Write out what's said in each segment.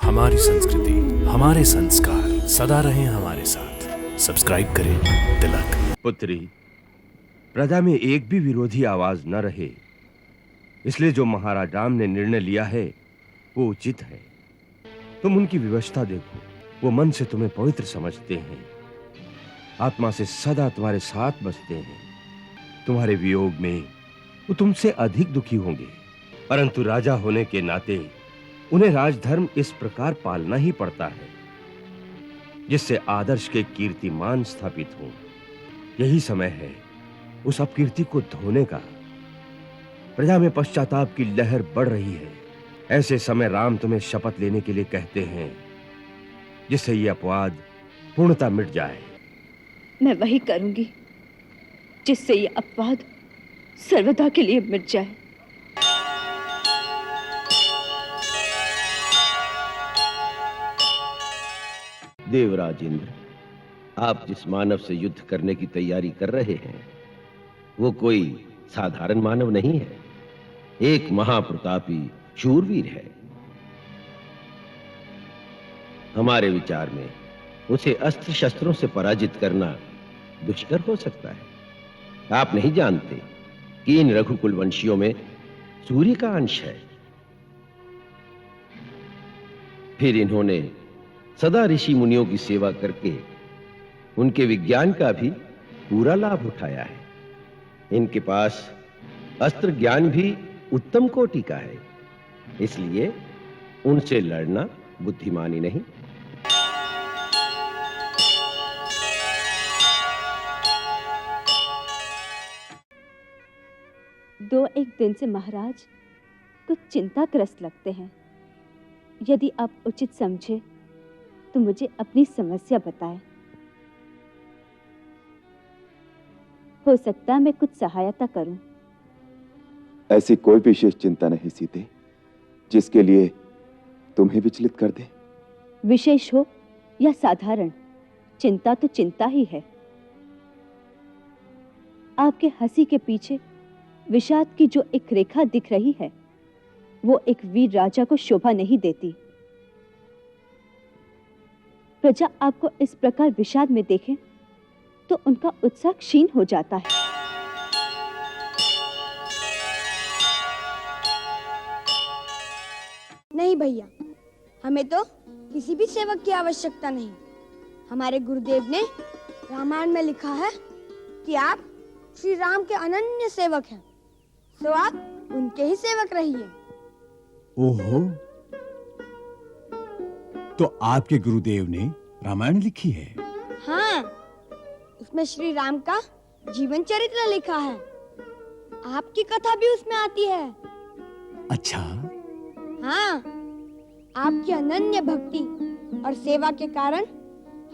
हमारी संस्कृति, हमारे संस्कार सदा रहें हमारे साथ। सब्सक्राइब करें तिलक। पुत्री, प्रजा में एक भी विरोधी आवाज न रहे, इसलिए जो महाराज राम ने निर्णय लिया है वो उचित है। तुम उनकी व्यवस्था देखो, वो मन से तुम्हें पवित्र समझते हैं, आत्मा से सदा तुम्हारे साथ बसते हैं। तुम्हारे वियोग में वो तुमसे अधिक दुखी होंगे, परंतु राजा होने के नाते उन्हें राजधर्म इस प्रकार पालना ही पड़ता है जिससे आदर्श के कीर्तिमान स्थापित हो। यही समय है उस अपकीर्ति को धोने का। प्रजा में पश्चाताप की लहर बढ़ रही है। ऐसे समय राम तुम्हें शपथ लेने के लिए कहते हैं जिससे यह अपवाद पूर्णतः मिट जाए। मैं वही करूंगी जिससे यह अपवाद सर्वदा के लिए मिट जाए। देवराज इंद्र, आप जिस मानव से युद्ध करने की तैयारी कर रहे हैं वो कोई साधारण मानव नहीं है, एक महाप्रतापी शूरवीर है। हमारे विचार में उसे अस्त्र शस्त्रों से पराजित करना दुष्कर हो सकता है। आप नहीं जानते कि इन रघुकुल वंशियों में सूर्य का अंश है। फिर इन्होंने सदा ऋषि मुनियों की सेवा करके उनके विज्ञान का भी पूरा लाभ उठाया है। इनके पास अस्त्र ज्ञान भी उत्तम कोटि का है, इसलिए उनसे लड़ना बुद्धिमानी नहीं। दो एक दिन से महाराज कुछ चिंताग्रस्त लगते हैं। यदि आप उचित समझे तो मुझे अपनी समस्या बताएं। हो सकता है मैं कुछ सहायता करूं। ऐसी कोई विशेष चिंता नहीं सीते जिसके लिए तुम्हें विचलित कर दे। विशेष हो या साधारण, चिंता तो चिंता ही है। आपके हंसी के पीछे विषाद की जो एक रेखा दिख रही है वो एक वीर राजा को शोभा नहीं देती। प्रजा आपको इस प्रकार विषाद में देखे तो उनका उत्साह क्षीण हो जाता है। नहीं भैया, हमें तो किसी भी सेवक की आवश्यकता नहीं। हमारे गुरुदेव ने रामायण में लिखा है कि आप श्री राम के अनन्य सेवक हैं, तो आप उनके ही सेवक रहिए। ओहो, तो आपके गुरुदेव ने रामायण लिखी है? हाँ, उसमें श्री राम का जीवन चरित्र लिखा है। आपकी कथा भी उसमें आती है। अच्छा। हाँ, आपकी अनन्य भक्ति और सेवा के कारण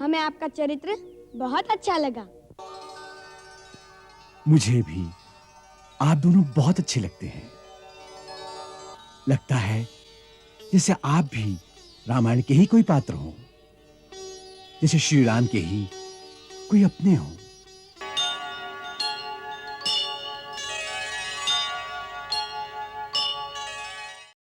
हमें आपका चरित्र बहुत अच्छा लगा। मुझे भी आप दोनों बहुत अच्छे लगते हैं। लगता है जैसे आप भी रामायण के ही कोई पात्र हो, जैसे श्री राम के ही कोई अपने हो।